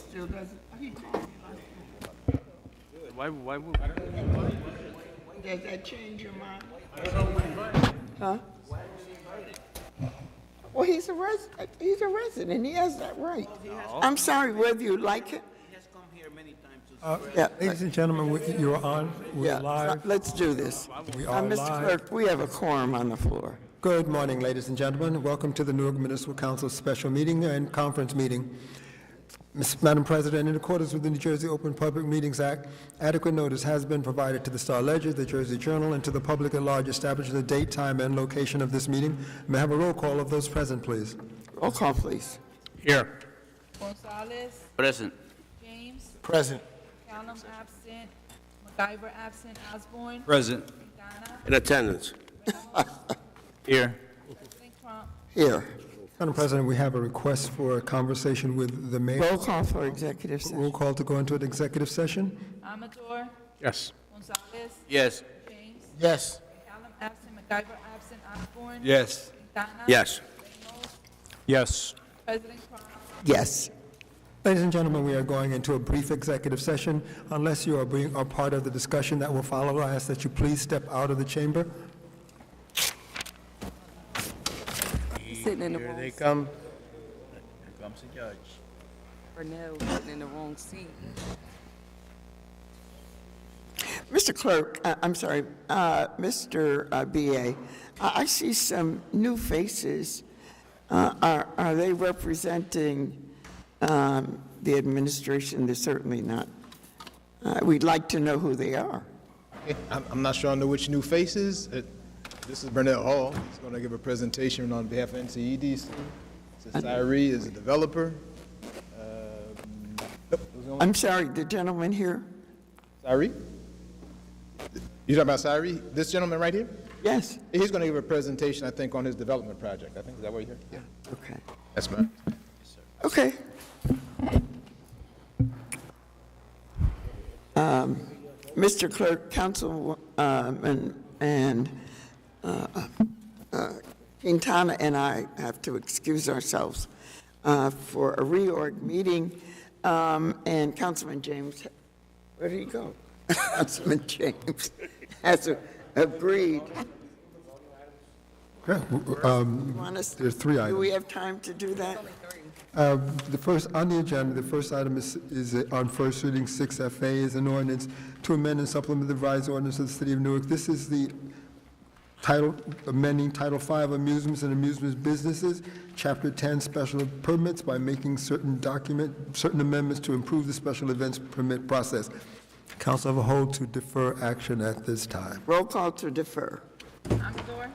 still doesn't. He called me. Why would? Does that change your mind? Huh? Well, he's a resident. He's a resident. He has that right. I'm sorry, whether you like it. He has come here many times to Yeah. Ladies and gentlemen, you're on. We're Yeah. live. Let's do this. We are Mr. live. Clerk, we have a quorum on the floor. Good morning, ladies and gentlemen. Welcome to the Newark Municipal Council special meeting and conference meeting. Madam President, in accordance with the New Jersey Open Public Meetings Act, adequate notice has been provided to the Star Ledger, the Jersey Journal, and to the public at large establishing the date, time, and location of this meeting. May I have a roll call of those present, please? Roll call, please. Here. Gonzalez. present. James. Present. Callum absent. MacGyver absent. Osborne. Present. Quintana. In attendance. Here. President Trump. Here. Madam President, we have a request for a conversation with the mayor. Roll call for executive session. Roll call to go into an executive session. Amador. Yes. Gonzalez. Yes. James. Yes. Callum absent. MacGyver absent. Osborne. Yes. Quintana. Yes. Ramos. Yes. President Trump. Yes. Ladies and gentlemen, we are going into a brief executive session. Unless you are part of the discussion that will follow, I ask that you please step out of the chamber. Sitting in the Here wrong they seat. come. Here comes the judge. Purnell sitting in the wrong seat. Mr. Clerk, I'm sorry, Mr. BA, I see some new faces. Are they representing the administration? They're certainly not. We'd like to know who they are. I'm not sure I know which new faces. This is Burnett Hall. He's going to give a presentation on behalf of NCEDC. Cyree is a developer. I'm sorry, the gentleman here? Cyree? You talking about Cyree? This gentleman right here? Yes. He's going to give a presentation, I think, on his development project. I think, is that what you heard? Yeah. Okay. That's right. Okay. Mr. Clerk, Councilman and Quintana and I have to excuse ourselves for a reorg meeting, and Councilman James, where did he go? Councilman James has agreed. Okay, Want us- There's three Do we items. have time to do that? The first, on the agenda, the first item is on first reading 6FA is an ordinance to amend and supplement the revised ordinance of the City of Newark. This is the title, amending Title V Amusements and Amusement Businesses, Chapter 10 Special Permits by making certain amendments to improve the special events permit process. Council of a whole to defer action at this time. Roll call to defer. Amador.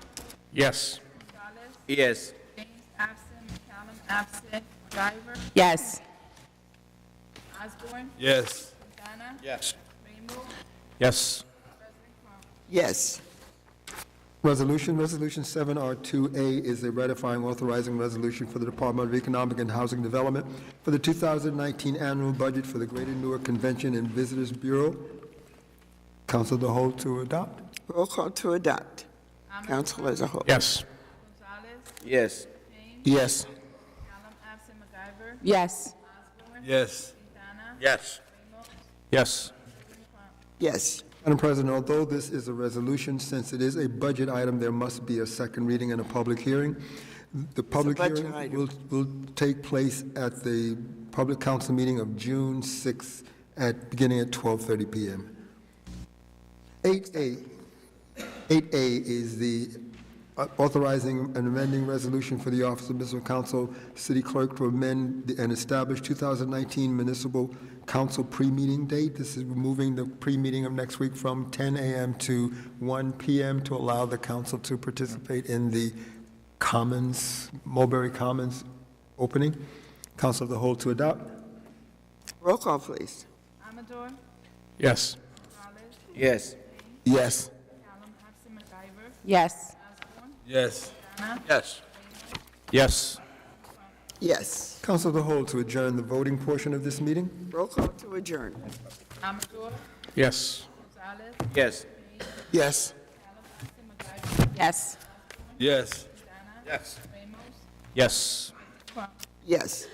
Yes. Gonzalez. Yes. James absent. Callum absent. MacGyver. Yes. Osborne. Yes. Quintana. Yes. Ramos. Yes. President Trump. Yes. Resolution 7R2A is a ratifying authorizing resolution for the Department of Economic and Housing Development for the 2019 annual budget for the Greater Newark Convention and Visitors Bureau. Council of the whole to adopt. Roll call to adopt. Council as a whole. Yes. Gonzalez. Yes. James. Yes. Callum absent. MacGyver. Yes. Osborne. Yes. Quintana. Yes. Ramos. Yes. President Trump. Yes. Madam President, although this is a resolution, since it is a budget item, there must be a second reading and a public hearing. The public budget hearing item. will take place at the public council meeting of June 6th beginning at 12:30 p.m. 8A is the authorizing and amending resolution for the Office of Municipal Council City Clerk to amend and establish 2019 Municipal Council pre-meeting date. This is moving the pre-meeting of next week from 10 a.m. to 1 p.m. to allow the council to participate in the Commons, Mulberry Commons opening. Council of the whole to adopt. Roll call, please. Amador. Yes. Gonzalez. Yes. Yes. Callum absent. MacGyver. Yes. Osborne. Yes. Quintana. Yes. Yes. Yes. Council of the whole to adjourn the voting portion of this meeting. Roll call to adjourn. Amador. Yes. Gonzalez. Yes. Yes. Callum absent. MacGyver. Yes. Yes. Quintana. Yes. Ramos. Yes. Trump. Yes.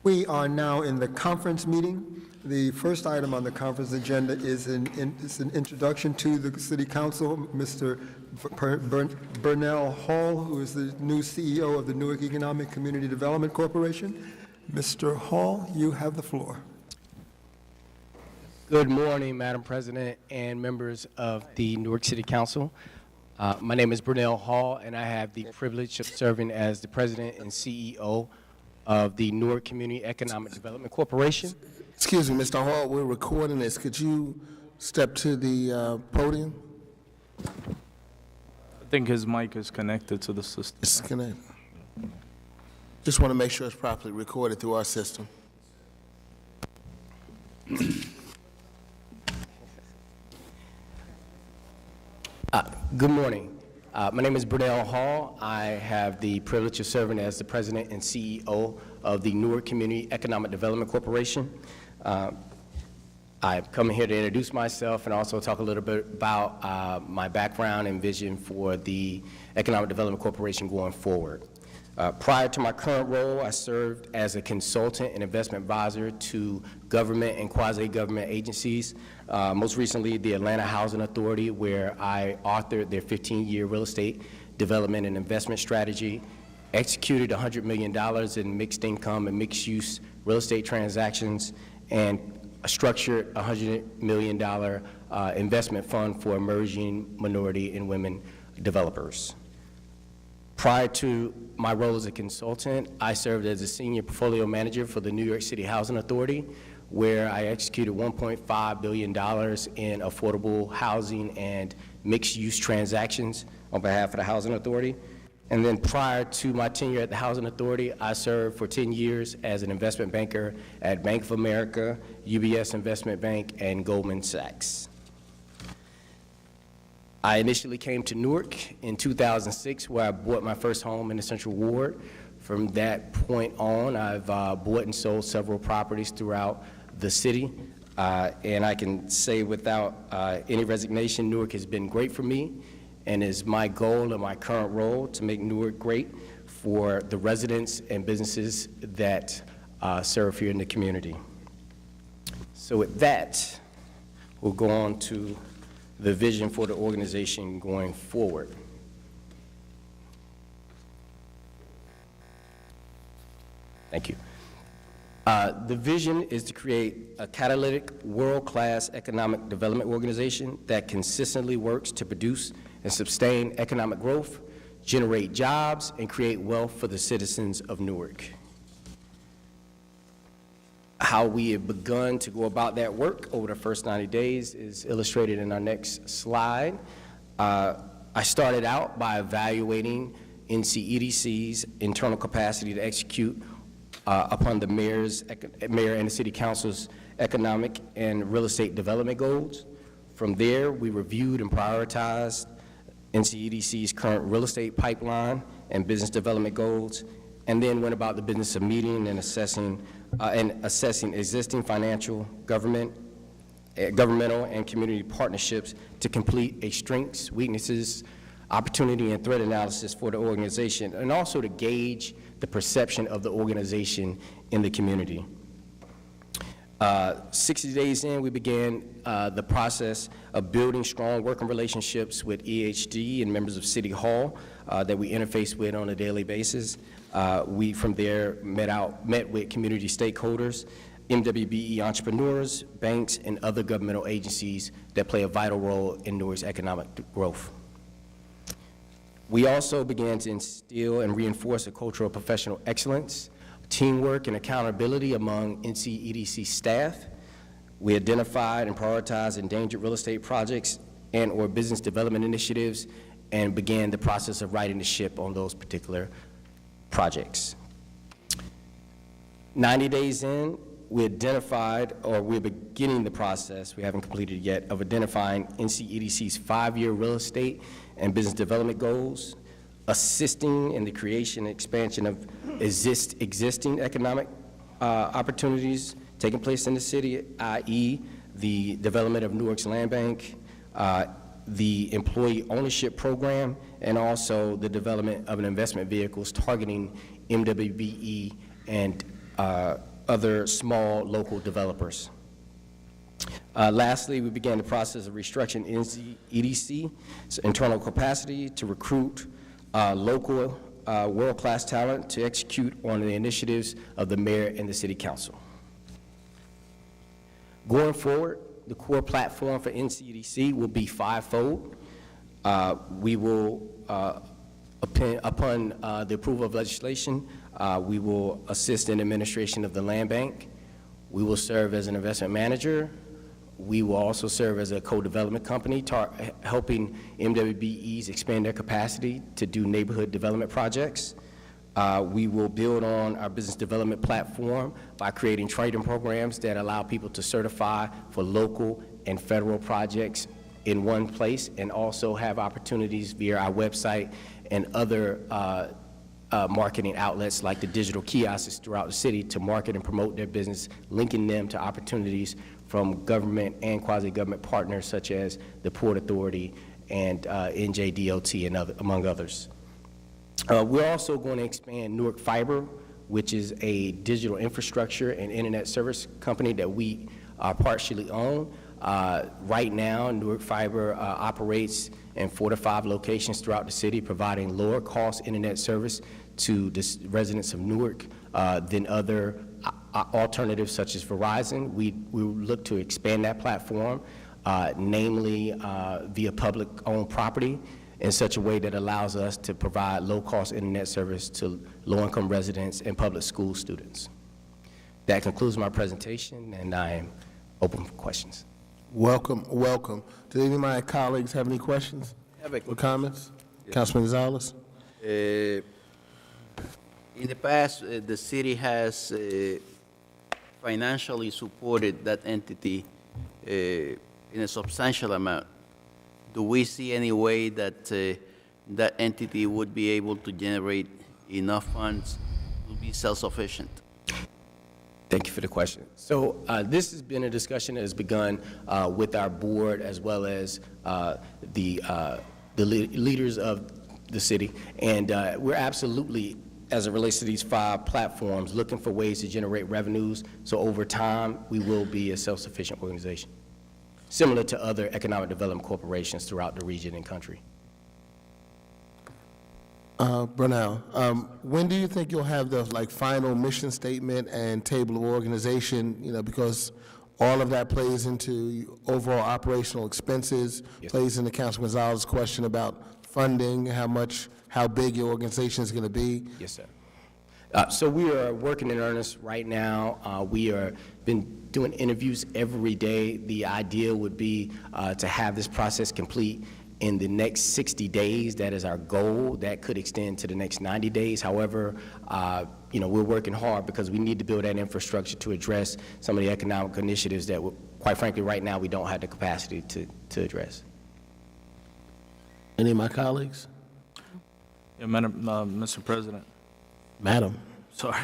We are now in the conference meeting. The first item on the conference agenda is an introduction to the City Council, Mr. Burnell Hall, who is the new CEO of the Newark Economic Community Development Corporation. Mr. Hall, you have the floor. Good morning, Madam President and members of the Newark City Council. My name is Burnell Hall, and I have the privilege of serving as the President and CEO of the Newark Community Economic Development Corporation. Excuse me, Mr. Hall, we're recording this. Could you step to the podium? I think his mic is connected to the system. It's connected. Just want to make sure it's properly recorded through our system. Good morning. My name is Burnell Hall. I have the privilege of serving as the President and CEO of the Newark Community Economic Development Corporation. I've come here to introduce myself and also talk a little bit about my background and vision for the Economic Development Corporation going forward. Prior to my current role, I served as a consultant and investment advisor to government and quasi-government agencies, most recently the Atlanta Housing Authority, where I authored their 15-year real estate development and investment strategy, executed $100 million in mixed income and mixed-use real estate transactions, and structured a $100 million investment fund for emerging minority and women developers. Prior to my role as a consultant, I served as a senior portfolio manager for the New York City Housing Authority, where I executed $1.5 billion in affordable housing and mixed-use transactions on behalf of the Housing Authority. And then prior to my tenure at the Housing Authority, I served for 10 years as an investment banker at Bank of America, UBS Investment Bank, and Goldman Sachs. I initially came to Newark in 2006, where I bought my first home in the Central Ward. From that point on, I've bought and sold several properties throughout the city. And I can say without any resignation, Newark has been great for me, and is my goal in my current role to make Newark great for the residents and businesses that serve here in the community. So with that, we'll go on to the vision for the organization going forward. Thank you. The vision is to create a catalytic, world-class economic development organization that consistently works to produce and sustain economic growth, generate jobs, and create wealth for the citizens of Newark. How we have begun to go about that work over the first 90 days is illustrated in our next slide. I started out by evaluating NCEDC's internal capacity to execute upon the mayor and the city council's economic and real estate development goals. From there, we reviewed and prioritized NCEDC's current real estate pipeline and business development goals, and then went about the business of meeting and assessing existing financial, governmental, and community partnerships to complete a strengths, weaknesses, opportunity, and threat analysis for the organization, and also to gauge the perception of the organization in the community. 60 days in, we began the process of building strong working relationships with EHD and members of City Hall that we interface with on a daily basis. We, from there, met with community stakeholders, MWBE entrepreneurs, banks, and other governmental agencies that play a vital role in Newark's economic growth. We also began to instill and reinforce a culture of professional excellence, teamwork, and accountability among NCEDC staff. We identified and prioritized endangered real estate projects and/or business development initiatives, and began the process of righting the ship on those particular projects. 90 days in, we identified, or we're beginning the process, we haven't completed it yet, of identifying NCEDC's 5-year real estate and business development goals, assisting in the creation and expansion of existing economic opportunities taking place in the city, i.e. the development of Newark's land bank, the employee ownership program, and also the development of an investment vehicles targeting MWBE and other small local developers. Lastly, we began the process of restructuring EDC's internal capacity to recruit local world-class talent to execute on the initiatives of the mayor and the city council. Going forward, the core platform for NCEDC will be fivefold. We will, upon the approval of legislation, we will assist in administration of the land bank. We will serve as an investment manager. We will also serve as a co-development company, helping MWBEs expand their capacity to do neighborhood development projects. We will build on our business development platform by creating training programs that allow people to certify for local and federal projects in one place, and also have opportunities via our website and other marketing outlets like the digital kiosks throughout the city to market and promote their business, linking them to opportunities from government and quasi-government partners such as the Port Authority and NJDOT and among others. We're also going to expand Newark Fiber, which is a digital infrastructure and internet service company that we partially own. Right now, Newark Fiber operates in 4 to 5 locations throughout the city, providing lower cost internet service to the residents of Newark than other alternatives such as Verizon. We look to expand that platform, namely via public-owned property, in such a way that allows us to provide low-cost internet service to low-income residents and public school students. That concludes my presentation, and I am open for questions. Welcome, welcome. Do any of my colleagues have any questions or comments? Councilman Gonzalez? In the past, the city has financially supported that entity in a substantial amount. Do we see any way that that entity would be able to generate enough funds to be self-sufficient? Thank you for the question. So this has been a discussion that has begun with our board as well as the leaders of the city, and we're absolutely, as it relates to these 5 platforms, looking for ways to generate revenues, so over time we will be a self-sufficient organization, similar to other economic development corporations throughout the region and country. Brunel, when do you think you'll have the final mission statement and table of organization? You know, because all of that plays into overall operational expenses, Yes. plays into Councilman Gonzalez's question about funding, how big your organization is going to be. Yes, sir. So we are working in earnest right now. We are been doing interviews every day. The idea would be to have this process complete in the next 60 days. That is our goal. That could extend to the next 90 days. However, you know, we're working hard because we need to build that infrastructure to address some of the economic initiatives that, quite frankly, right now we don't have the capacity to address. Any of my colleagues? Yeah, Madam, Mr. President. Madam. Sorry.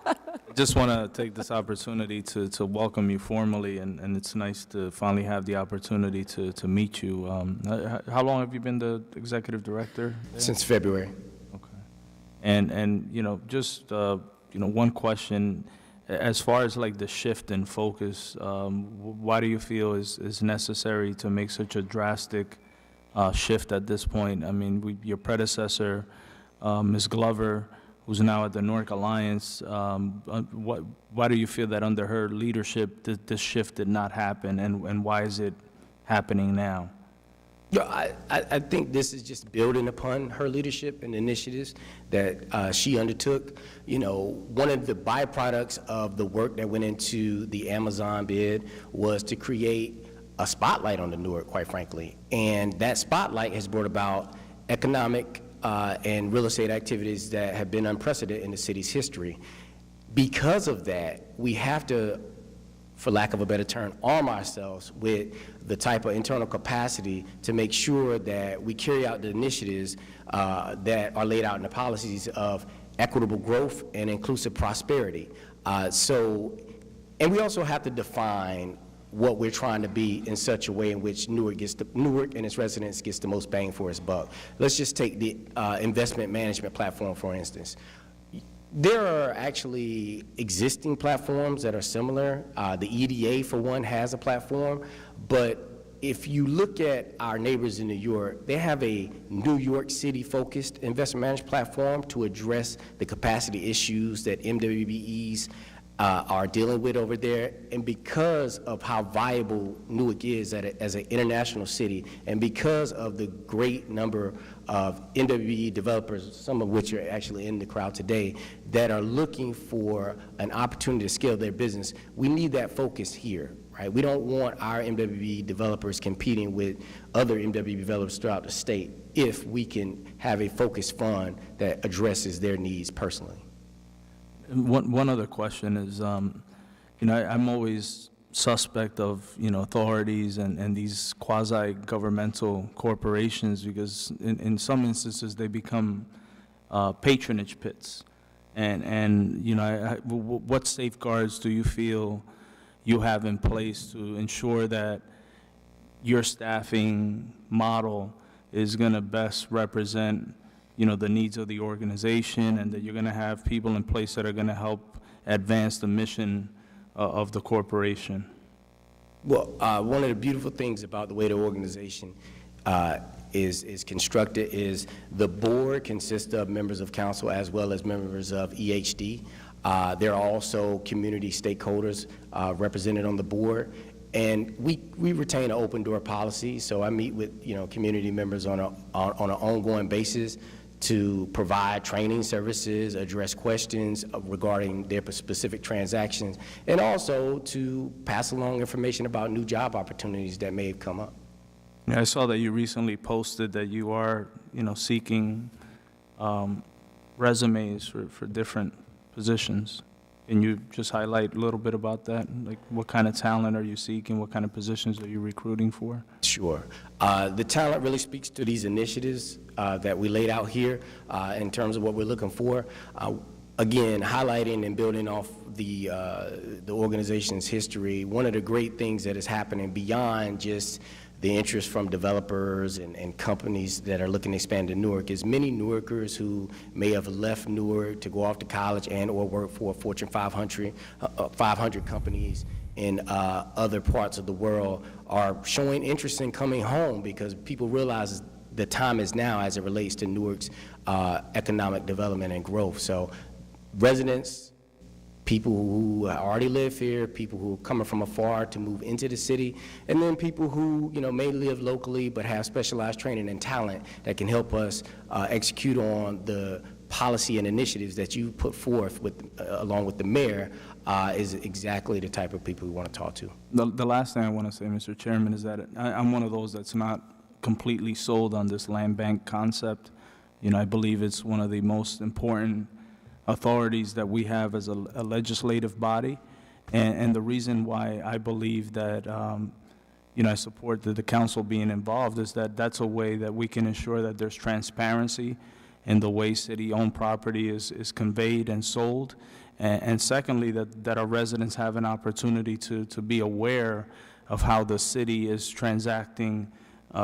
I just want to take this opportunity to welcome you formally, and it's nice to finally have the opportunity to meet you. How long have you been the executive director there? Since February. Okay. And you know, just you know, one question, as far as like the shift in focus, why do you feel is necessary to make such a drastic shift at this point? I mean, your predecessor, Ms. Glover, who's now at the Newark Alliance, why do you feel that under her leadership this shift did not happen, and why is it happening now? Yeah, I think this is just building upon her leadership and initiatives that she undertook. You know, one of the byproducts of the work that went into the Amazon bid was to create a spotlight on the Newark, quite frankly. And that spotlight has brought about economic and real estate activities that have been unprecedented in the city's history. Because of that, we have to, for lack of a better term, arm ourselves with the type of internal capacity to make sure that we carry out the initiatives that are laid out in the policies of equitable growth and inclusive prosperity. And we also have to define what we're trying to be in such a way in which Newark and its residents gets the most bang for its buck. Let's just take the investment management platform, for instance. There are actually existing platforms that are similar. The EDA, for one, has a platform, but if you look at our neighbors in New York, they have a New York City-focused investment management platform to address the capacity issues that MWBEs are dealing with over there. And because of how viable Newark is as an international city, and because of the great number of MWBE developers, some of which are actually in the crowd today, that are looking for an opportunity to scale their business, we need that focus here. Right? We don't want our MWBE developers competing with other MWBE developers throughout the state if we can have a focused fund that addresses their needs personally. One other question is, you know, I'm always suspect of, you know, authorities and these quasi-governmental corporations because in some instances they become patronage pits. And you know, what safeguards do you feel you have in place to ensure that your staffing model is going to best represent, you know, the needs of the organization, and that you're going to have people in place that are going to help advance the mission of the corporation? Well, one of the beautiful things about the way the organization is constructed is the board consists of members of council as well as members of EHD. There are also community stakeholders represented on the board, and we retain an open door policy. So I meet with, you know, community members on an ongoing basis to provide training services, address questions regarding their specific transactions, and also to pass along information about new job opportunities that may have come up. Yeah, I saw that you recently posted that you are, you know, seeking resumes for different positions. Can you just highlight a little bit about that? Like, what kind of talent are you seeking? What kind of positions are you recruiting for? Sure. The talent really speaks to these initiatives that we laid out here in terms of what we're looking for. Again, highlighting and building off the organization's history, one of the great things that is happening beyond just the interest from developers and companies that are looking to expand in Newark is many Newarkers who may have left Newark to go off to college and or work for Fortune 500 companies in other parts of the world are showing interest in coming home because people realize the time is now as it relates to Newark's economic development and growth. So residents, people who already live here, people who are coming from afar to move into the city, and then people who, you know, may live locally but have specialized training and talent that can help us execute on the policy and initiatives that you put forth with, along with the mayor, is exactly the type of people we want to talk to. The last thing I want to say, Mr. Chairman, is that I'm one of those that's not completely sold on this land bank concept. You know, I believe it's one of the most important authorities that we have as a legislative body, and the reason why I believe that you know, I support the council being involved is that that's a way that we can ensure that there's transparency in the way city-owned property is conveyed and sold, and secondly, that our residents have an opportunity to be aware of how the city is transacting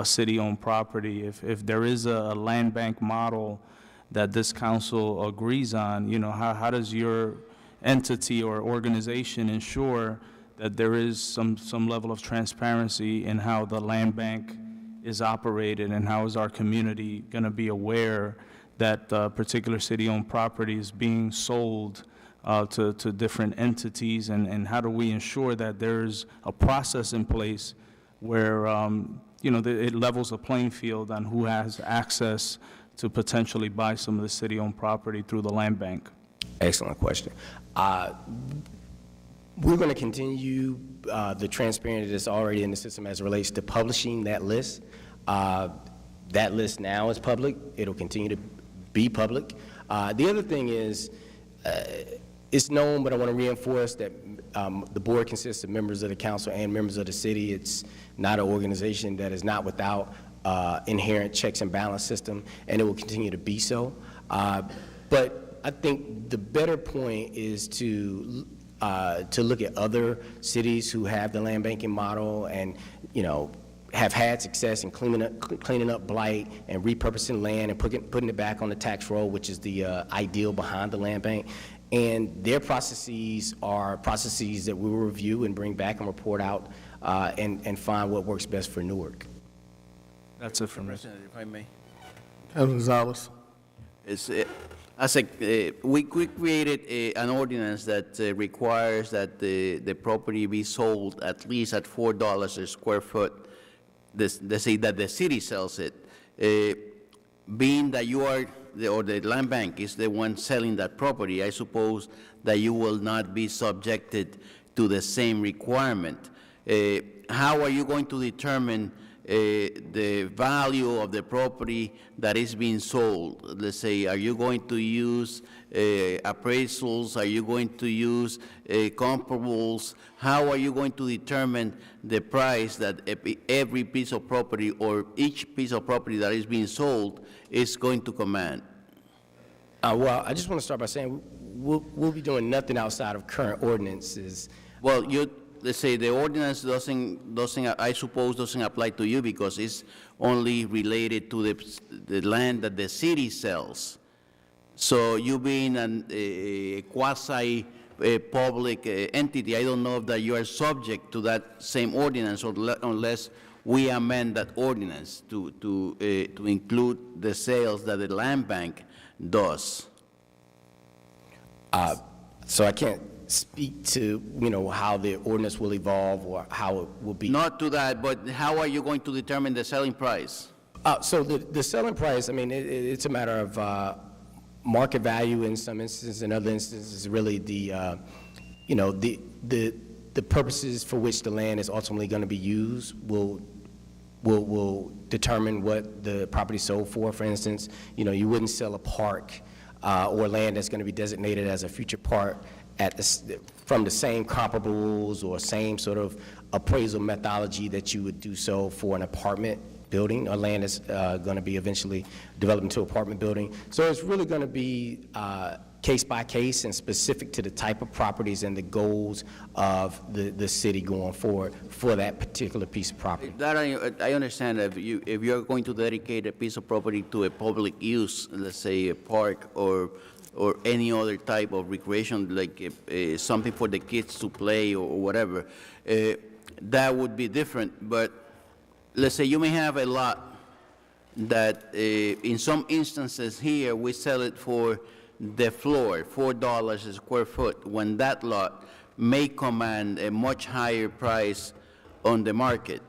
city-owned property. If there is a land bank model that this council agrees on, you know, how does your entity or organization ensure that there is some level of transparency in how the land bank is operated, and how is our community going to be aware that particular city-owned property is being sold to different entities, and how do we ensure that there's a process in place where you know, it levels a playing field on who has access to potentially buy some of the city-owned property through the land bank? Excellent question. We're going to continue the transparency that's already in the system as it relates to publishing that list. That list now is public. It'll continue to be public. The other thing is, it's known, but I want to reinforce that the board consists of members of the council and members of the city. It's not an organization that is not without inherent checks and balance system, and it will continue to be so. But I think the better point is to look at other cities who have the land banking model and, you know, have had success in cleaning up blight and repurposing land and putting it back on the tax roll, which is the ideal behind the land bank. And their processes are processes that we will review and bring back and report out and find what works best for Newark. That's it for me. President, if I may. Councilman Gonzalez. We created an ordinance that requires that the property be sold at least at $4 a square foot. They say that the city sells it. Being that you are, or the land bank is the one selling that property, I suppose that you will not be subjected to the same requirement. How are you going to determine the value of the property that is being sold? Let's say, are you going to use appraisals? Are you going to use comparables? How are you going to determine the price that every piece of property or each piece of property that is being sold is going to command? Well, I just want to start by saying we'll be doing nothing outside of current ordinances. Well, let's say the ordinance I suppose doesn't apply to you because it's only related to the land that the city sells. So you being a quasi-public entity, I don't know if that you are subject to that same ordinance unless we amend that ordinance to include the sales that the land bank does. So I can't speak to, how the ordinance will evolve or how it will be. Not to that, but how are you going to determine the selling price? So the selling price, it's a matter of market value in some instances. In other instances, really the purposes for which the land is ultimately going to be used will determine what the property sold for. For instance, you wouldn't sell a park or land that's going to be designated as a future park from the same comparables or same sort of appraisal methodology that you would do so for an apartment building, or land that's going to be eventually developed into an apartment building. So it's really going to be case by case and specific to the type of properties and the goals of the city going forward for that particular piece of property. That I understand. If you're going to dedicate a piece of property to a public use, let's say a park or any other type of recreation, like something for the kids to play or whatever, that would be different. But let's say you may have a lot that in some instances here we sell it for the floor, $4 a square foot, when that lot may command a much higher price on the market.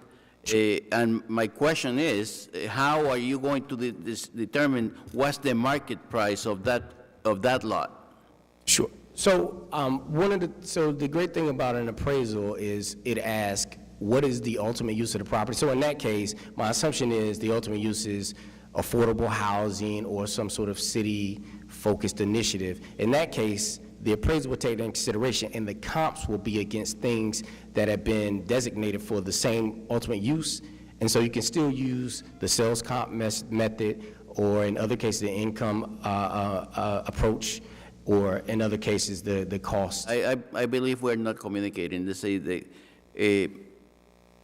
And my question is, how are you going to determine what's the market price of that lot? Sure. So the great thing about an appraisal is it asks, what is the ultimate use of the property? So in that case, my assumption is the ultimate use is affordable housing or some sort of city-focused initiative. In that case, the appraisal will take that into consideration, and the comps will be against things that have been designated for the same ultimate use. And so you can still use the sales comp method, or in other cases, the income approach, or in other cases, the cost. I believe we're not communicating. They say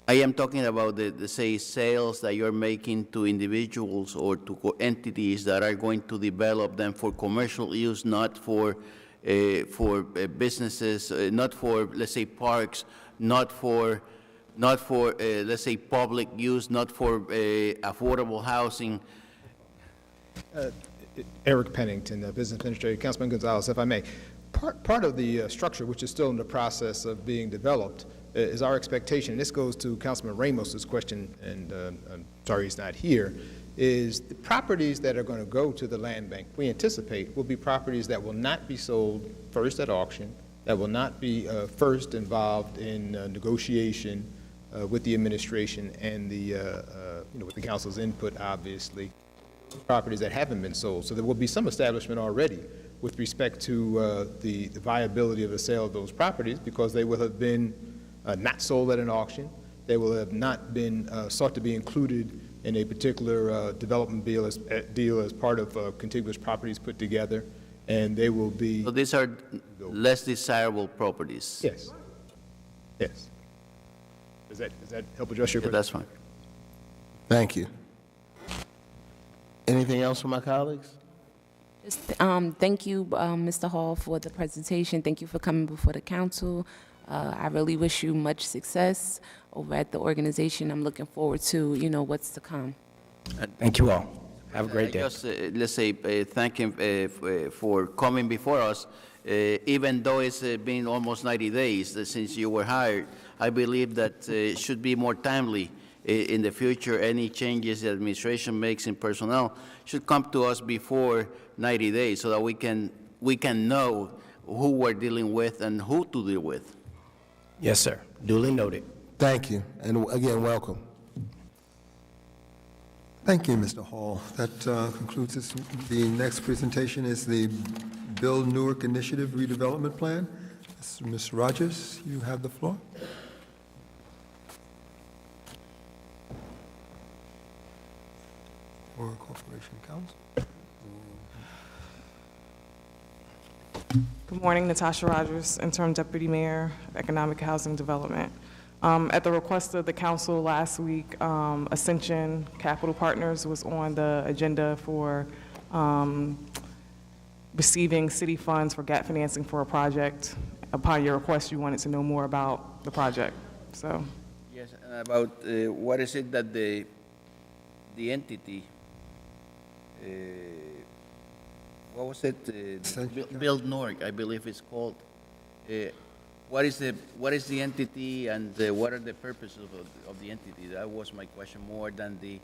I am talking about the say sales that you're making to individuals or to entities that are going to develop them for commercial use, not for businesses, not for, let's say, parks, not for let's say public use, not for affordable housing. Eric Pennington, Business Administrator. Councilman Gonzalez, if I may. Part of the structure, which is still in the process of being developed, is our expectation, and this goes to Councilman Ramos's question, and I'm sorry he's not here, is the properties that are going to go to the land bank, we anticipate, will be properties that will not be sold first at auction, that will not be first involved in negotiation with the administration and with the council's input, obviously, properties that haven't been sold. So there will be some establishment already with respect to the viability of the sale of those properties, because they will have been not sold at an auction. They will have not been sought to be included in a particular development deal as part of contiguous properties put together, and they will be... So these are less desirable properties? Yes. Yes. Does that help address your question? Yeah, that's fine. Thank you. Anything else from my colleagues? Just, thank you, Mr. Hall, for the presentation. Thank you for coming before the council. I really wish you much success over at the organization. I'm looking forward to, what's to come. Thank you all. Have a great day. Just, let's say, thank him for coming before us. Even though it's been almost 90 days since you were hired, I believe that it should be more timely in the future. Any changes the administration makes in personnel should come to us before 90 days so that we can know who we're dealing with and who to deal with. Yes, sir. Duly noted. Thank you, and again, welcome. Thank you, Mr. Hall. That concludes this. The next presentation is the Build Newark Initiative Redevelopment Plan. Ms. Rogers, you have the floor. Or Corporation Council. Good morning, Natasha Rogers, Interim Deputy Mayor, Economic Housing Development. At the request of the council last week, Ascension Capital Partners was on the agenda for receiving city funds for gap financing for a project. Upon your request, you wanted to know more about the project, so. Yes, and about what is it that the entity, what was it? Build Newark, I believe it's called. What is the entity and what are the purposes of the entity? That was my question, more than the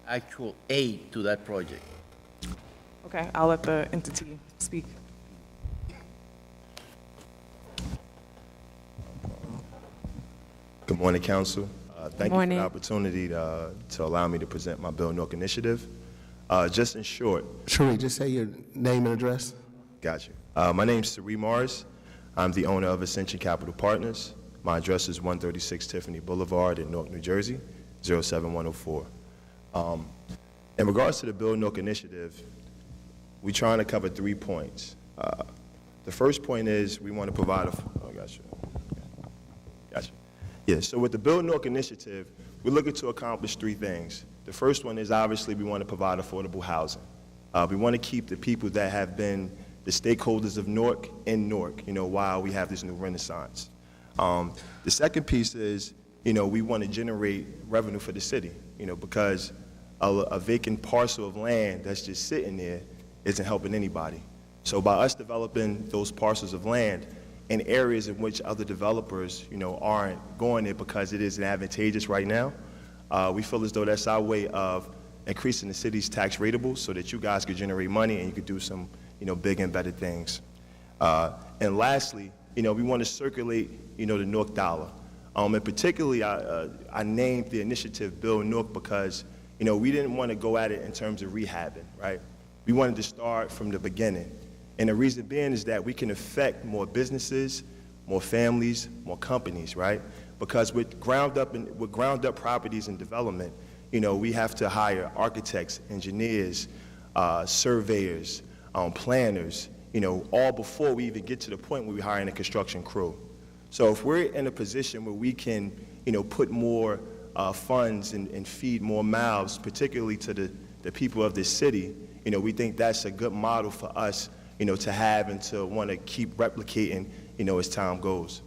actual aid to that project. Okay, I'll let the entity speak. Good morning, Council. Thank you for morning. the opportunity to allow me to present my Build Newark initiative. Just in short. Sheree, just say your name and address. Got you. My name's Sheree Mars. I'm the owner of Ascension Capital Partners. My address is 136 Tiffany Boulevard in Newark, New Jersey, 07104. In regards to the Build Newark initiative, we're trying to cover 3 points. The first point is we want to provide gotcha. Yeah, so with the Build Newark initiative, we're looking to accomplish 3 things. The first one is obviously we want to provide affordable housing. We want to keep the people that have been the stakeholders of Newark in Newark, while we have this new renaissance. The second piece is, we want to generate revenue for the city, because a vacant parcel of land that's just sitting there isn't helping anybody. So by us developing those parcels of land in areas in which other developers, aren't going there because it isn't advantageous right now, we feel as though that's our way of increasing the city's tax ratables so that you guys could generate money and you could do some, big and better things. And lastly, we want to circulate, the Newark dollar. And particularly, I named the initiative Build Newark because, we didn't want to go at it in terms of rehabbing, right? We wanted to start from the beginning. And the reason being is that we can affect more businesses, more families, more companies, right? Because with ground up properties and development, we have to hire architects, engineers, surveyors, planners, all before we even get to the point where we're hiring a construction crew. So if we're in a position where we can, put more funds and feed more mouths, particularly to the people of this city, we think that's a good model for us, to have and to want to keep replicating, as time goes.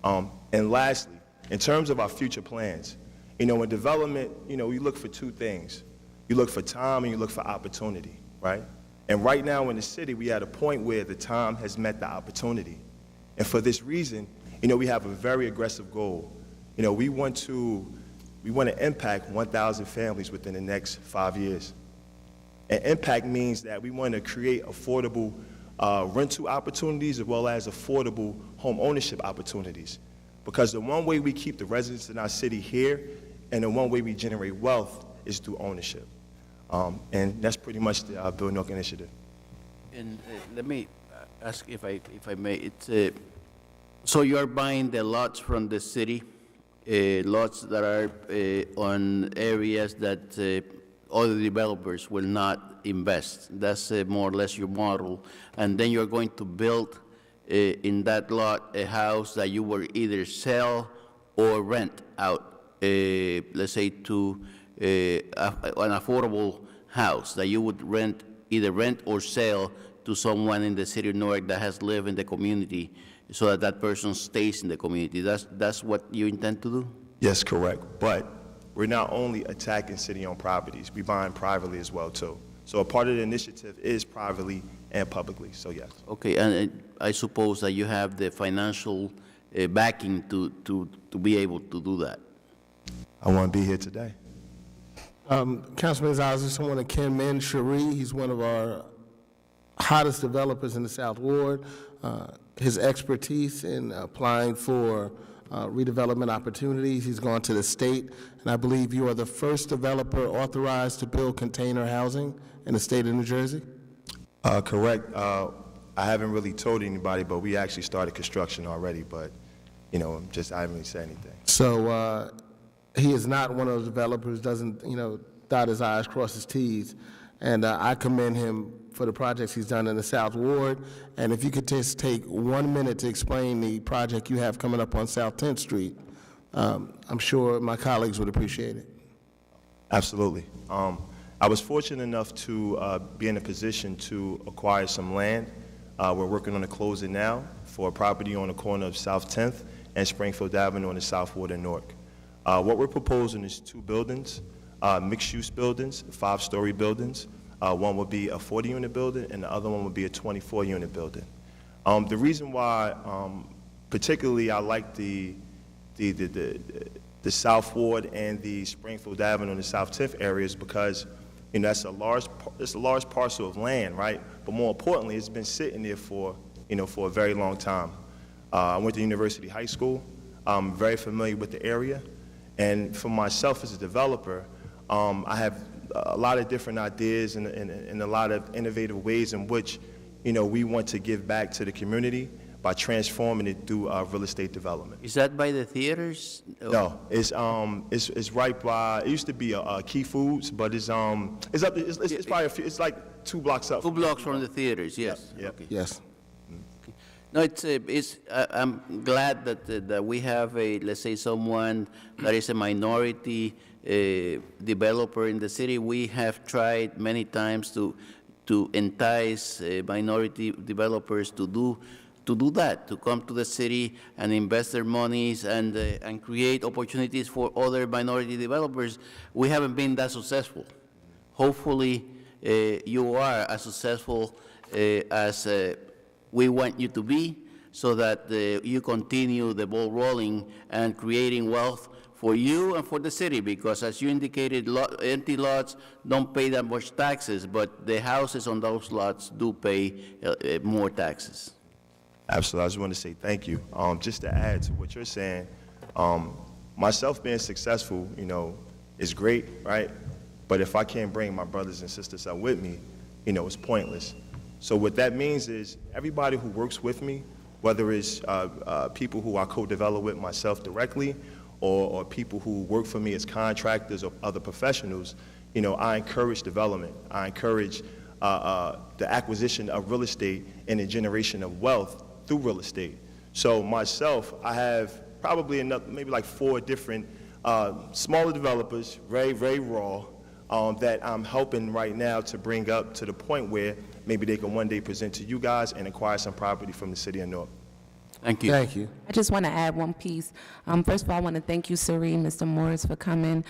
And lastly, in terms of our future plans, in development, you look for 2 things. You look for time and you look for opportunity, right? And right now in the city, we are at a point where the time has met the opportunity. And for this reason, we have a very aggressive goal. We want to impact 1,000 families within the next 5 years. And impact means that we want to create affordable rental opportunities as well as affordable home ownership opportunities. Because the one way we keep the residents in our city here and the one way we generate wealth is through ownership. And that's pretty much the Build Newark initiative. And let me ask if I may. It's so you are buying the lots from the city, lots that are on areas that other developers will not invest. That's more or less your model. And then you're going to build in that lot a house that you will either sell or rent out, let's say to an affordable house that you would either rent or sell to someone in the city of Newark that has lived in the community, so that that person stays in the community. That's what you intend to do? Yes, correct. But we're not only attacking city-owned properties, we're buying privately as well, too. So a part of the initiative is privately and publicly, so yes. Okay, and I suppose that you have the financial backing to be able to do that. I want to be here today. Councilman Gonzalez, I just want to commend Cherie. He's one of our hottest developers in the South Ward. His expertise in applying for redevelopment opportunities. He's gone to the state, and I believe you are the first developer authorized to build container housing in the state of New Jersey? Correct. I haven't really told anybody, but we actually started construction already, but, I haven't really said anything. So he is not one of those developers, doesn't, dot his I's, cross his T's. And I commend him for the projects he's done in the South Ward. And if you could just take 1 minute to explain the project you have coming up on South 10th Street, I'm sure my colleagues would appreciate it. Absolutely. I was fortunate enough to be in a position to acquire some land. We're working on the closing now for a property on the corner of South 10th and Springfield Avenue on the South Ward in Newark. What we're proposing is 2 buildings, mixed-use buildings, 5-story buildings. One would be a 40-unit building, and the other one would be a 24-unit building. The reason why, particularly, I like the South Ward and the Springfield Avenue and the South 10th areas because, that's a large parcel of land, right? But more importantly, it's been sitting there for a very long time. I went to University High School. I'm very familiar with the area, and for myself as a developer, I have a lot of different ideas and a lot of innovative ways in which, we want to give back to the community by transforming it through real estate development. Is that by the theaters? No, it's right by. It used to be Key Foods, but it's probably it's like 2 blocks up. 2 blocks from the theaters. Yes. Yeah. Okay. Yes. No, I'm glad that we have let's say, someone that is a minority developer in the city. We have tried many times to entice minority developers to do that, to come to the city and invest their monies and create opportunities for other minority developers. We haven't been that successful. Hopefully, you are as successful as we want you to be, so that you continue the ball rolling and creating wealth for you and for the city, because as you indicated, empty lots don't pay that much taxes, but the houses on those lots do pay more taxes. Absolutely. I just want to say thank you. Just to add to what you're saying, myself being successful, is great, right? But if I can't bring my brothers and sisters out with me, it's pointless. So what that means is everybody who works with me, whether it's people who I co-develop with myself directly or people who work for me as contractors or other professionals, I encourage development. I encourage the acquisition of real estate and the generation of wealth through real estate. So myself, I have probably maybe like 4 different smaller developers, very, very raw, that I'm helping right now to bring up to the point where maybe they can one day present to you guys and acquire some property from the city of Newark. Thank you. Thank you. I just want to add one piece. First of all, I want to thank you, Serene, Mr. Morris, for coming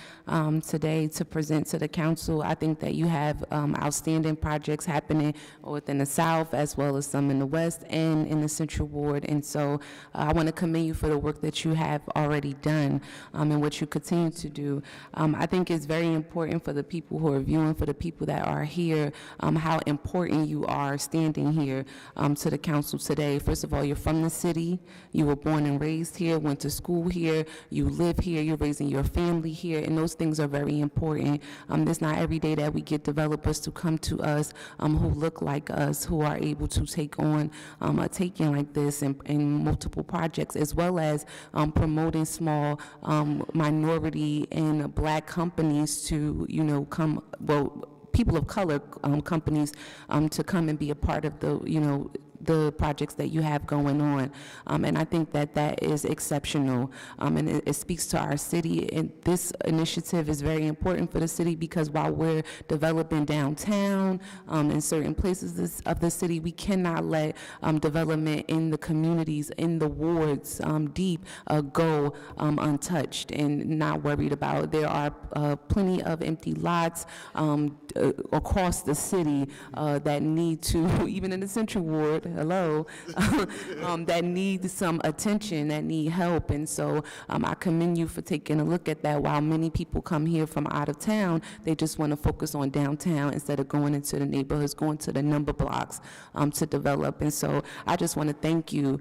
today to present to the council. I think that you have outstanding projects happening within the South, as well as some in the West and in the Central Ward. And so I want to commend you for the work that you have already done and what you continue to do. I think it's very important for the people who are viewing, for the people that are here, how important you are standing here to the council today. First of all, you're from the city. You were born and raised here, went to school here, you live here, you're raising your family here, and those things are very important. It's not every day that we get developers to come to us who look like us, who are able to take on a taking like this and multiple projects, as well as promoting small minority and Black companies to, people of color companies to come and be a part of the, the projects that you have going on. And I think that that is exceptional, and it speaks to our city. And this initiative is very important for the city because while we're developing downtown in certain places of the city, we cannot let development in the communities, in the wards, deep, go untouched and not worried about. There are plenty of empty lots across the city that need to, even in the Central Ward, hello, that need some attention, that need help. And so I commend you for taking a look at that. While many people come here from out of town, they just want to focus on downtown instead of going into the neighborhoods, going to the number blocks to develop. And so I just want to thank you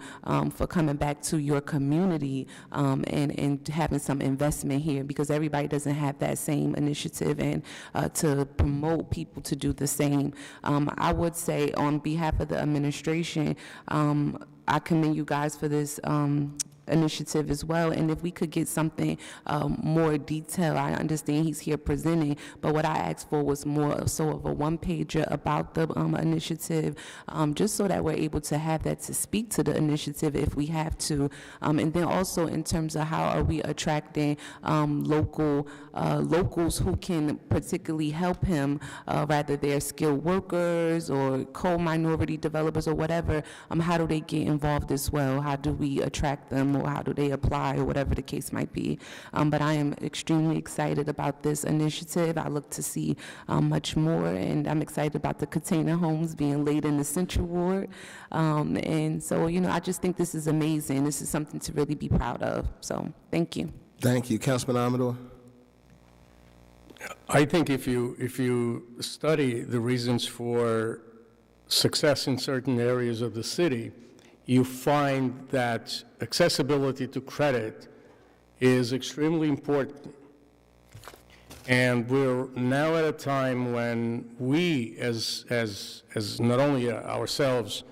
for coming back to your community and having some investment here, because everybody doesn't have that same initiative, and to promote people to do the same. I would say on behalf of the administration, I commend you guys for this initiative as well. And if we could get something more detailed, I understand he's here presenting, but what I asked for was more so of a one-pager about the initiative, just so that we're able to have that to speak to the initiative if we have to. And then also in terms of how are we attracting locals who can particularly help him, rather they're skilled workers or co-minority developers or whatever, how do they get involved as well? How do we attract them, or how do they apply, or whatever the case might be? But I am extremely excited about this initiative. I look to see much more, and I'm excited about the container homes being laid in the Central Ward. And so, you know, I just think this is amazing. This is something to really be proud of. So, thank you. Thank you. Councilman Amador? I think if you study the reasons for success in certain areas of the city, you find that accessibility to credit is extremely important. And we're now at a time when we, as not only ourselves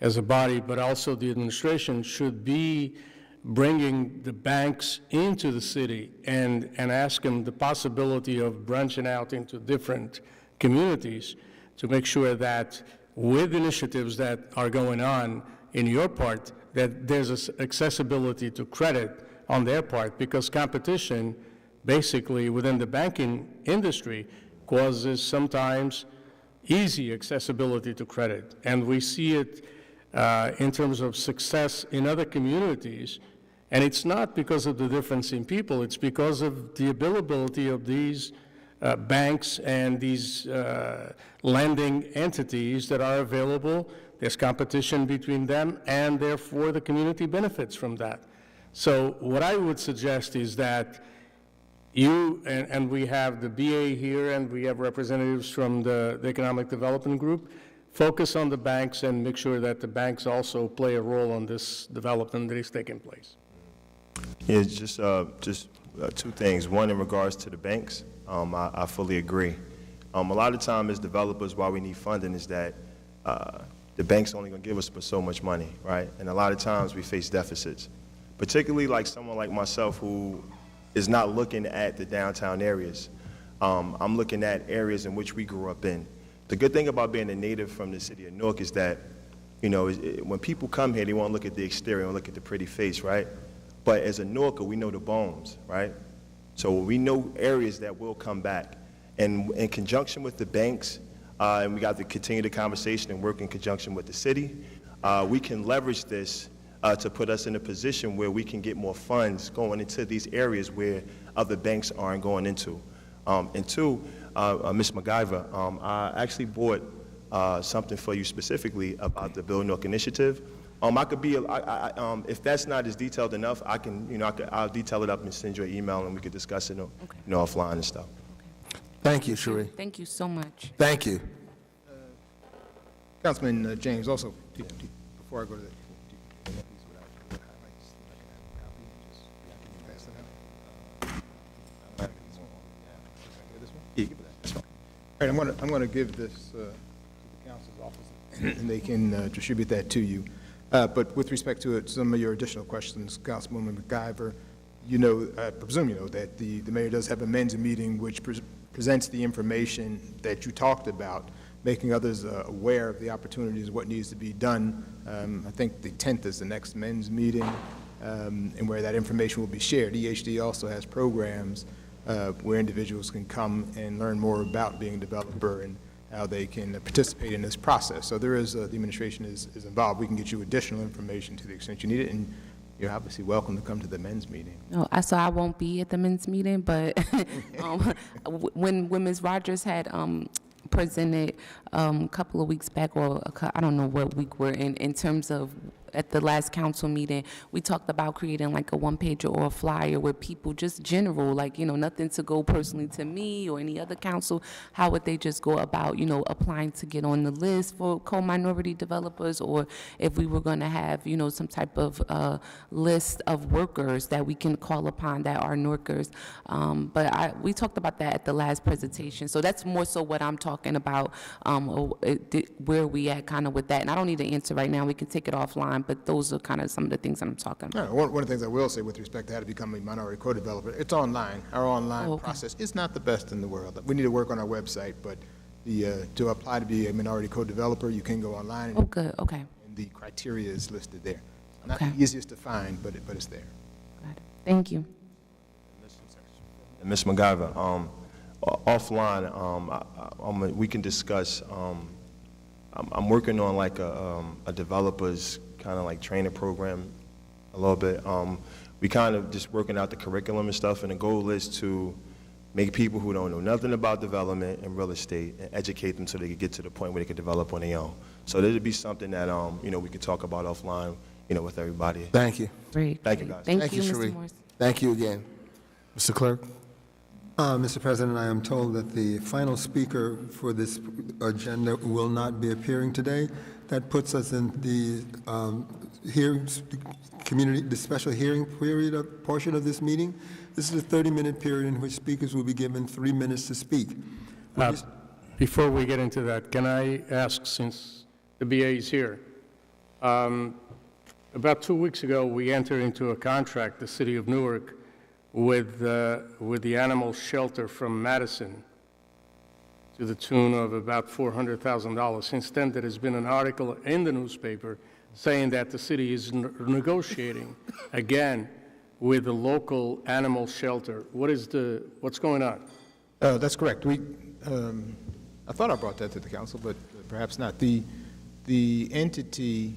as a body, but also the administration, should be bringing the banks into the city and ask them the possibility of branching out into different communities to make sure that with initiatives that are going on in your part, that there's accessibility to credit on their part, because competition basically within the banking industry causes sometimes easy accessibility to credit. And we see it in terms of success in other communities. And it's not because of the difference in people, it's because of the availability of these banks and these lending entities that are available. There's competition between them, and therefore the community benefits from that. So what I would suggest is that you, and we have the BA here, and we have representatives from the Economic Development Group, focus on the banks and make sure that the banks also play a role on this development that is taking place. Yeah, just two things. One, in regards to the banks, I fully agree. A lot of time as developers, why we need funding is that the bank's only going to give us but so much money, right? And a lot of times we face deficits, particularly like someone like myself who is not looking at the downtown areas. I'm looking at areas in which we grew up in. The good thing about being a native from the city of Newark is that, you know, when people come here, they want to look at the exterior and look at the pretty face, right? But as a Newarker, we know the bones, right? So we know areas that will come back. And in conjunction with the banks, and we got to continue the conversation and work in conjunction with the city, we can leverage this to put us in a position where we can get more funds going into these areas where other banks aren't going into. And two, Ms. MacGyver, I actually bought something for you specifically about the Build Newark initiative. I could be, if that's not as detailed enough, I can, you know, I'll detail it up and send you an email, and we could discuss it, you know, offline and stuff. Thank you, Cherie. Thank you so much. Thank you. Councilman James, also, before I go to that. All right, I'm going to give this to the council's office, and they can distribute that to you. But with respect to it, some of your additional questions, Councilwoman MacGyver, you know, I presume you know that the mayor does have a men's meeting which presents the information that you talked about making others aware of the opportunities, what needs to be done. I think the 10th is the next men's meeting, and where that information will be shared. EHD also has programs where individuals can come and learn more about being a developer and how they can participate in this process. So there is, the administration is involved. We can get you additional information to the extent you need it, and you're obviously welcome to come to the men's meeting. No, so I won't be at the men's meeting, but when Ms. Rogers had presented a couple of weeks back, or I don't know what week we're in terms of at the last council meeting, we talked about creating like a one-pager or a flyer where people just general, like, nothing to go personally to me or any other council. How would they just go about, applying to get on the list for co-minority developers, or if we were going to have, some type of list of workers that we can call upon that are Norkers. But we talked about that at the last presentation. So that's more so what I'm talking about, where we at kind of with that. And I don't need to answer right now. We can take it offline. But those are kind of some of the things that I'm talking about. One of the things I will say with respect to how to become a minority co-developer, it's online. Our online process is not the best in the world. We need to work on our website, but to apply to be a minority co-developer, you can go online. Oh, good, okay. And the criteria is listed there. Not Okay. the easiest to find, but it's there. Got it. Thank you. Ms. MacGyver, offline, we can discuss, I'm working on like a developer's kind of like training program a little bit. We kind of just working out the curriculum and stuff, and the goal is to make people who don't know nothing about development and real estate and educate them so they can get to the point where they can develop on their own. So this would be something that, we could talk about offline, with everybody. Thank you. Great. Thank you, guys. Thank you, Cherie. Mr. Morris. Thank you again. Mr. Clerk? Mr. President, I am told that the final speaker for this agenda will not be appearing today. That puts us in the hearings, the special hearing period portion of this meeting. This is a 30-minute period in which speakers will be given 3 minutes to speak. Before we get into that, can I ask, since the BA is here, about 2 weeks ago, we entered into a contract, the city of Newark, with the animal shelter from Madison to the tune of about $400,000. Since then, there has been an article in the newspaper saying that the city is negotiating again with the local animal shelter. What's going on? That's correct. I thought I brought that to the council, but perhaps not. The entity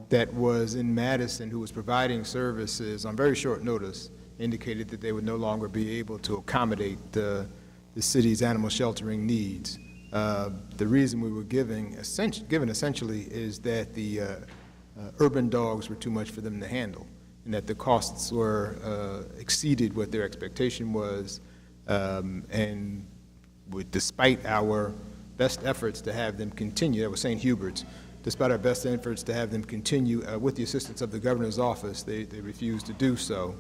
that was in Madison, who was providing services on very short notice, indicated that they would no longer be able to accommodate the city's animal sheltering needs. The reason we were given essentially is that the urban dogs were too much for them to handle, and that the costs were exceeded what their expectation was, and despite our best efforts to have them continue, that was St. Hubert's, despite our best efforts to have them continue with the assistance of the governor's office, they refused to do so.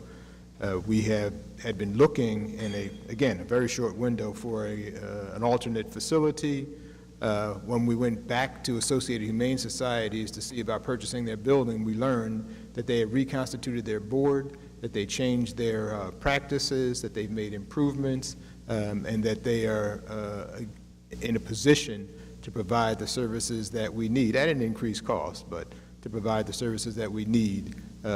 We had been looking in a very short window for an alternate facility. When we went back to Associated Humane Societies to see about purchasing their building, we learned that they had reconstituted their board, that they changed their practices, that they've made improvements, and that they are in a position to provide the services that we need at an increased cost, but to provide the services that we need.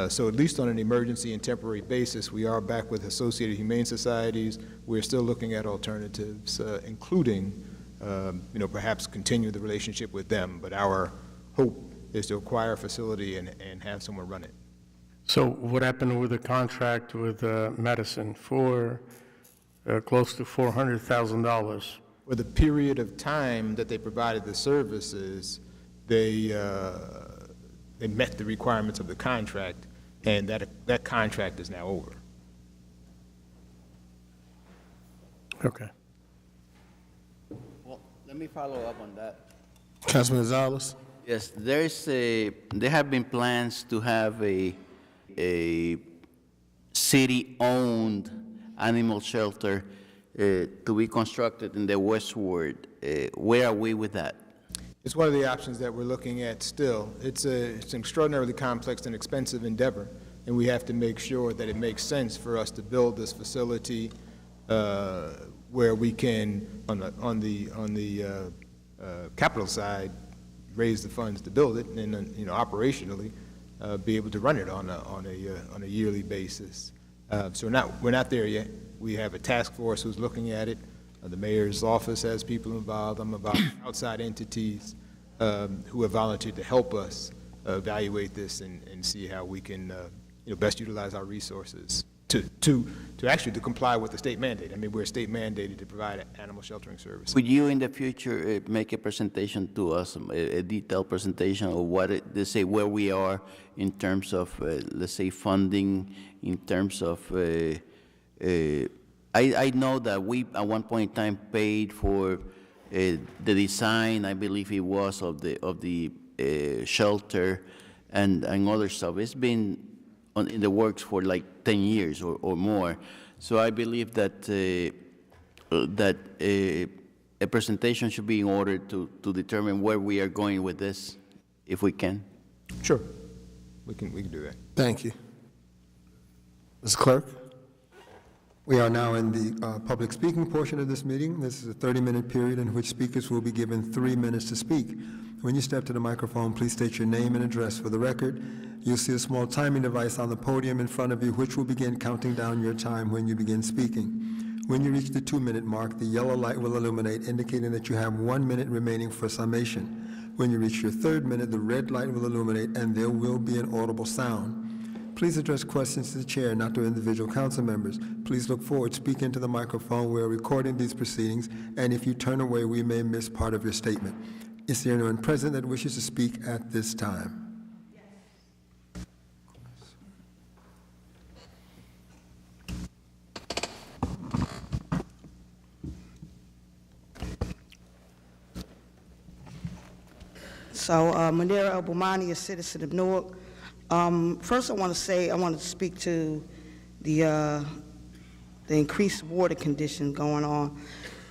So at least on an emergency and temporary basis, we are back with Associated Humane Societies. We're still looking at alternatives, including, perhaps continue the relationship with them, but our hope is to acquire a facility and have someone run it. So what happened with the contract with Madison for close to $400,000? For the period of time that they provided the services, they met the requirements of the contract, and that contract is now over. Okay. Well, let me follow up on that. Councilman Gonzalez? Yes, there have been plans to have a city-owned animal shelter to be constructed in the westward. Where are we with that? It's one of the options that we're looking at still. It's an extraordinarily complex and expensive endeavor, and we have to make sure that it makes sense for us to build this facility where we can, on the capital side, raise the funds to build it, and then, operationally, be able to run it on a yearly basis. So we're not there yet. We have a task force who's looking at it. The mayor's office has people involved. I'm about outside entities who have volunteered to help us evaluate this and see how we can best utilize our resources to actually to comply with the state mandate. I mean, we're state mandated to provide animal sheltering services. Would you in the future make a presentation to us, a detailed presentation of what let's say where we are in terms of let's say funding, in terms of I know that we at one point in time paid for the design, I believe it was, of the shelter and other stuff. It's been in the works for like 10 years or more. So I believe that a presentation should be in order to determine where we are going with this, if we can. Sure, we can do that. Thank you. Mr. Clerk? We are now in the public speaking portion of this meeting. This is a 30-minute period in which speakers will be given 3 minutes to speak. When you step to the microphone, please state your name and address for the record. You'll see a small timing device on the podium in front of you, which will begin counting down your time when you begin speaking. When you reach the 2-minute mark, the yellow light will illuminate, indicating that you have 1 minute remaining for summation. When you reach your 3rd minute, the red light will illuminate, and there will be an audible sound. Please address questions to the chair, not to individual council members. Please look forward, speak into the microphone. We're recording these proceedings, and if you turn away, we may miss part of your statement. Is there anyone present that wishes to speak at this time? So, Munira El-Boumani, a citizen of Newark. First, I want to speak to the increased water condition going on.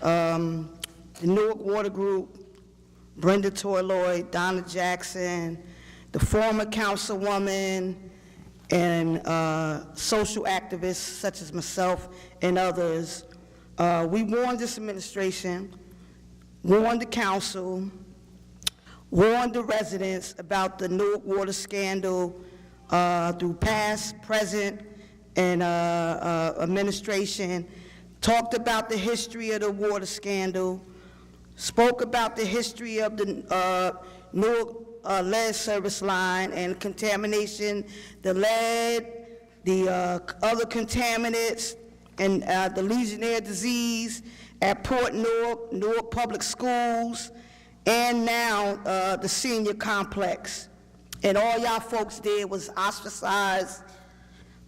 The Newark Water Group, Brenda Toy-Lloyd, Donna Jackson, the former councilwoman, and social activists such as myself and others, we warned this administration, warned the council, warned the residents about the Newark water scandal through past, present, and administration, talked about the history of the water scandal, spoke about the history of the Newark lead service line and contamination, the lead, the other contaminants, and the Legionnaire disease at Port Newark, Newark Public Schools, and now the senior complex. And all y'all folks did was ostracize,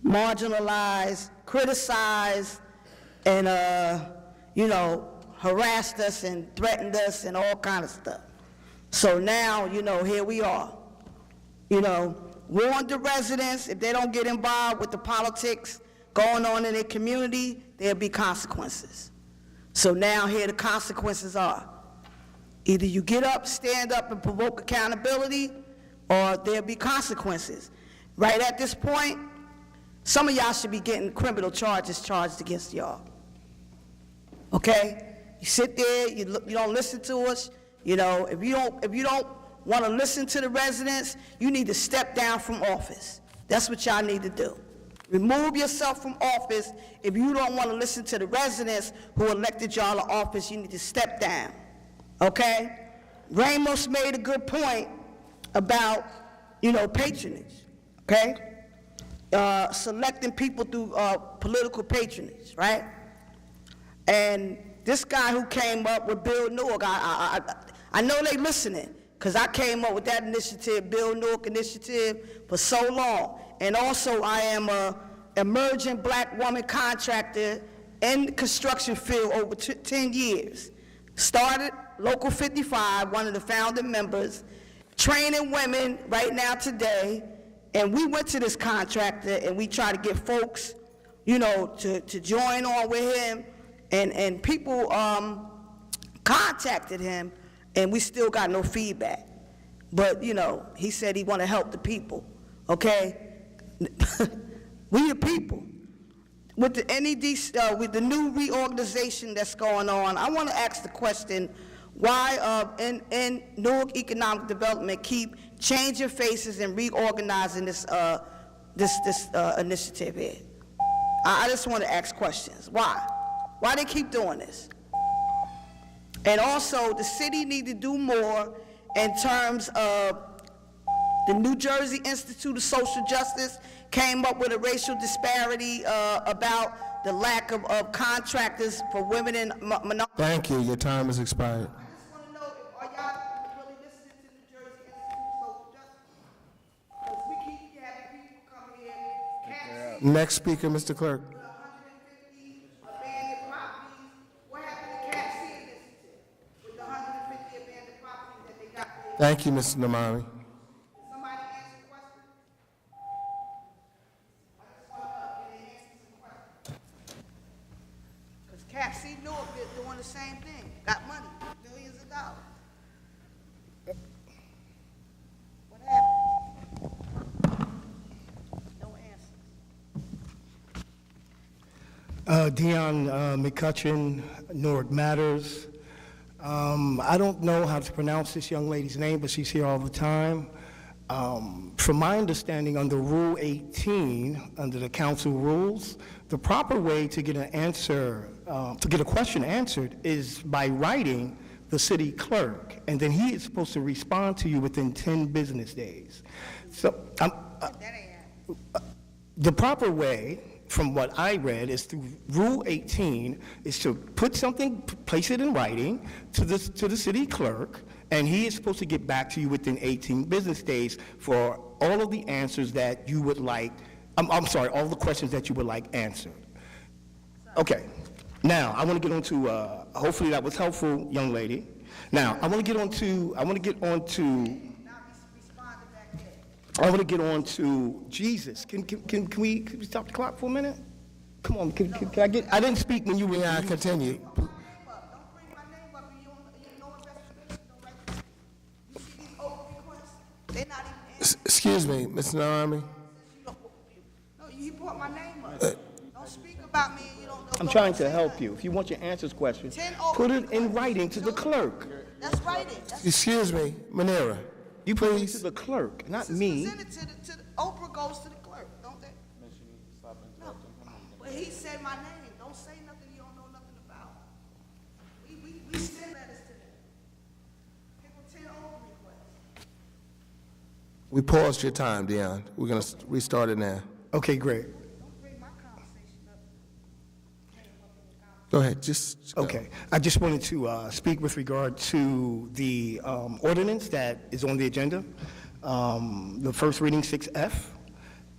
marginalize, criticize, and harassed us and threatened us and all kind of stuff. So now, here we are. Warn the residents, if they don't get involved with the politics going on in their community, there'll be consequences. So now here the consequences are. Either you get up, stand up, and provoke accountability, or there'll be consequences. Right at this point, some of y'all should be getting criminal charges charged against y'all. Okay? You sit there, you don't listen to us. If you don't want to listen to the residents, you need to step down from office. That's what y'all need to do. Remove yourself from office. If you don't want to listen to the residents who elected y'all to office, you need to step down. Okay? Ramos made a good point about, patronage, okay? Selecting people through political patronage, right? And this guy who came up with Build Newark, I know they listening, because I came up with that initiative, Build Newark initiative, for so long. And also, I am a emerging black woman contractor in the construction field over 10 years. Started Local 55, one of the founding members, training women right now today, and we went to this contractor and we tried to get folks, to join on with him, and people contacted him, and we still got no feedback. But, he said he want to help the people, okay? We the people. with the NED, with the new reorganization that's going on, I want to ask the question, why in Newark Economic Development keep changing faces and reorganizing this initiative here? I just want to ask questions. Why? Why they keep doing this? And also, the city need to do more in terms of the New Jersey Institute of Social Justice came up with a racial disparity about the lack of contractors for women and minorities. Thank you. Your time has expired. I just want to know, are y'all really listening to the New Jersey Institute of Social Justice? Because we keep having people come here, Next speaker, Mr. Clerk. 150 abandoned properties. What happened to Cat C Initiative with the 150 abandoned properties that they got there? Thank you, Mr. Namami. Somebody answer the question? I just want to know, can they answer some questions? Because Cat C Newark is doing the same thing. Got money, millions of dollars. What happened? No answers. Dion McCutcheon, Newark Matters. I don't know how to pronounce this young lady's name, but she's here all the time. From my understanding, under Rule 18, under the council rules, the proper way to get an answer, to get a question answered is by writing the city clerk, and then he is supposed to respond to you within 10 business days. So the proper way, from what I read, is through Rule 18, is to put something, place it in writing to the city clerk, and he is supposed to get back to you within 18 business days for all of the answers that you would like, I'm sorry, all the questions that you would like answered. Okay, now I want to get on to, hopefully that was helpful, young lady. Now, I want to get on to Jesus. Can we stop the clock for a minute? Come on, can I get, I didn't speak when you were. Yeah, continue. Don't bring my name up and you know investigation, no right. You see these open requests? They're not even answering. Excuse me, Mr. Namami. No, you brought my name up. Don't speak about me and you don't know. I'm trying to help you. If you want your answers questions, put it in writing to the clerk. That's writing. Excuse me, Manera. You put it to the clerk, not me. Presented to the Oprah goes to the clerk, don't they? No. But he said my name. Don't say nothing you don't know nothing about. We send letters to them. People 10 Oprah requests. We paused your time, Dion. We're going to restart it now. Okay, great. Don't bring my conversation up. Go ahead, just go. Okay, I just wanted to speak with regard to the ordinance that is on the agenda, the first reading 6F.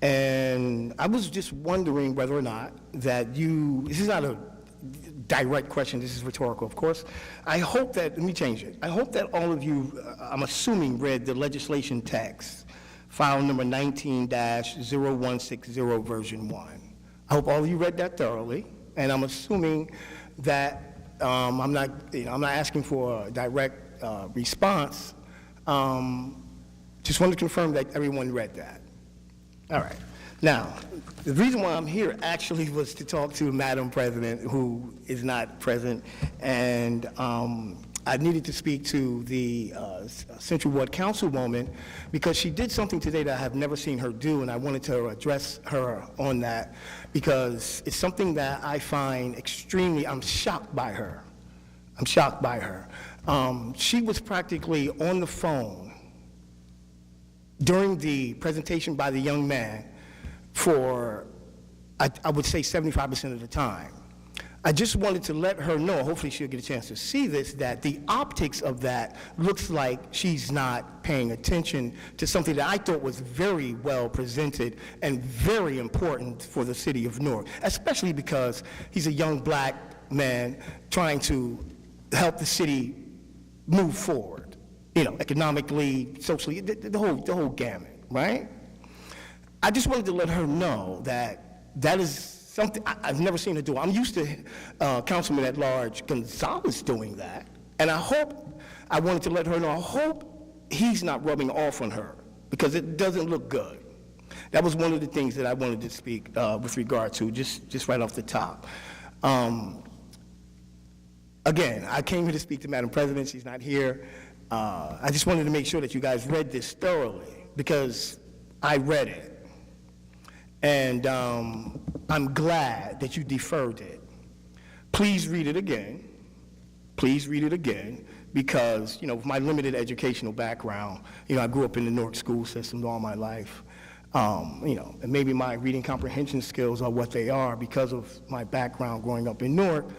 And I was just wondering whether or not that this is not a direct question, this is rhetorical, of course. I hope that, let me change it. I hope that all of you, I'm assuming, read the legislation text, file number 19-0160, version 1. I hope all of you read that thoroughly. And I'm assuming that I'm not asking for a direct response. Just wanted to confirm that everyone read that. All right. Now, the reason why I'm here actually was to talk to Madam President, who is not present, and I needed to speak to the Central Ward Councilwoman because she did something today that I have never seen her do, and I wanted to address her on that because it's something that I find I'm shocked by her. I'm shocked by her. She was practically on the phone during the presentation by the young man for, I would say, 75% of the time. I just wanted to let her know, hopefully she'll get a chance to see this, that the optics of that looks like she's not paying attention to something that I thought was very well presented and very important for the city of Newark, especially because he's a young black man trying to help the city move forward, economically, socially, the whole gamut, right? I just wanted to let her know that is something I've never seen her do. I'm used to Councilman at Large Gonzalez doing that, and I wanted to let her know, I hope he's not rubbing off on her, because it doesn't look good. That was one of the things that I wanted to speak with regard to, just right off the top. Again, I came here to speak to Madam President. She's not here. I just wanted to make sure that you guys read this thoroughly, because I read it. And I'm glad that you deferred it. Please read it again. Please read it again, because, you know, with my limited educational background, you know, I grew up in the Newark school system all my life. You know, and maybe my reading comprehension skills are what they are because of my background growing up in Newark.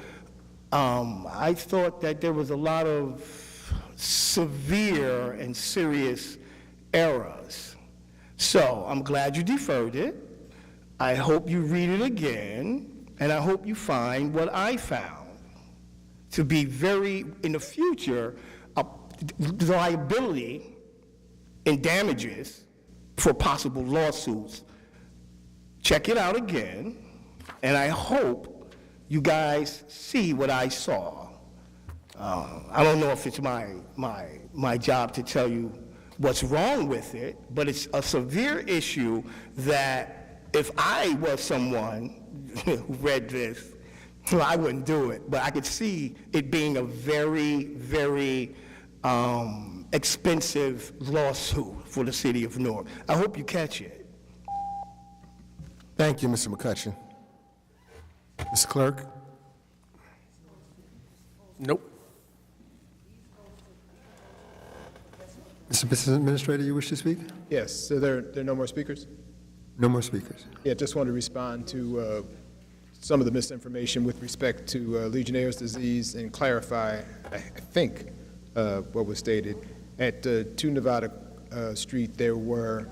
I thought that there was a lot of severe and serious errors. So I'm glad you deferred it. I hope you read it again, and I hope you find what I found to be very, in the future, the liability and damages for possible lawsuits. Check it out again, and I hope you guys see what I saw. I don't know if it's my job to tell you what's wrong with it, but it's a severe issue that if I was someone who read this, well, I wouldn't do it, but I could see it being a very, very expensive lawsuit for the city of Newark. I hope you catch it. Thank you, Mr. McCutcheon. Mr. Clerk? Nope. Mr. Business Administrator, you wish to speak? Yes, so there are no more speakers? No more speakers. Yeah, just want to respond to some of the misinformation with respect to Legionnaire's disease and clarify, I think, what was stated. At 2 Nevada Street, there were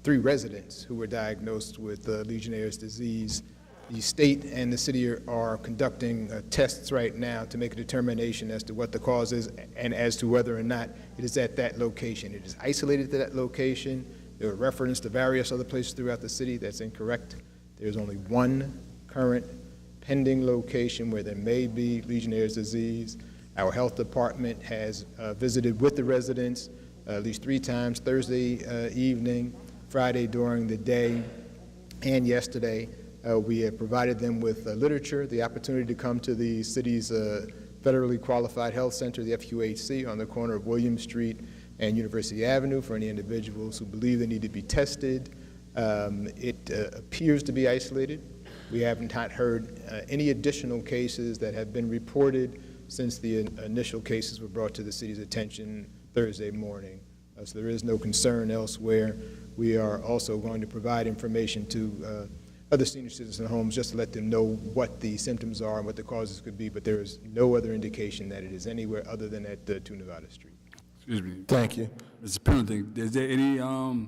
3 residents who were diagnosed with Legionnaire's disease. The state and the city are conducting tests right now to make a determination as to what the cause is and as to whether or not it is at that location. It is isolated to that location. There were references to various other places throughout the city. That's incorrect. There's only one current pending location where there may be Legionnaire's disease. Our health department has visited with the residents at least 3 times, Thursday evening, Friday during the day, and yesterday. We have provided them with literature, the opportunity to come to the city's federally qualified health center, the FQHC, on the corner of William Street and University Avenue for any individuals who believe they need to be tested. It appears to be isolated. We haven't heard any additional cases that have been reported since the initial cases were brought to the city's attention Thursday morning. So there is no concern elsewhere. We are also going to provide information to other senior citizen homes just to let them know what the symptoms are and what the causes could be, but there is no other indication that it is anywhere other than at 2 Nevada Street. Excuse me. Thank you. Mr. Pendleton, is there any, how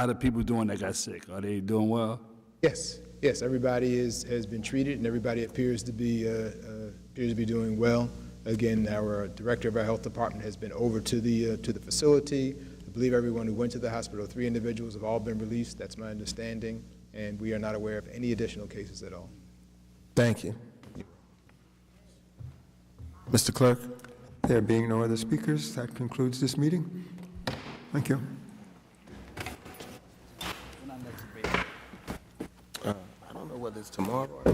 the people doing that got sick? Are they doing well? Yes, everybody has been treated and everybody appears to be doing well. Again, our director of our health department has been over to the facility. I believe everyone who went to the hospital, 3 individuals, have all been released. That's my understanding, and we are not aware of any additional cases at all. Thank you. Mr. Clerk? There being no other speakers, that concludes this meeting. Thank you. I don't know whether it's tomorrow or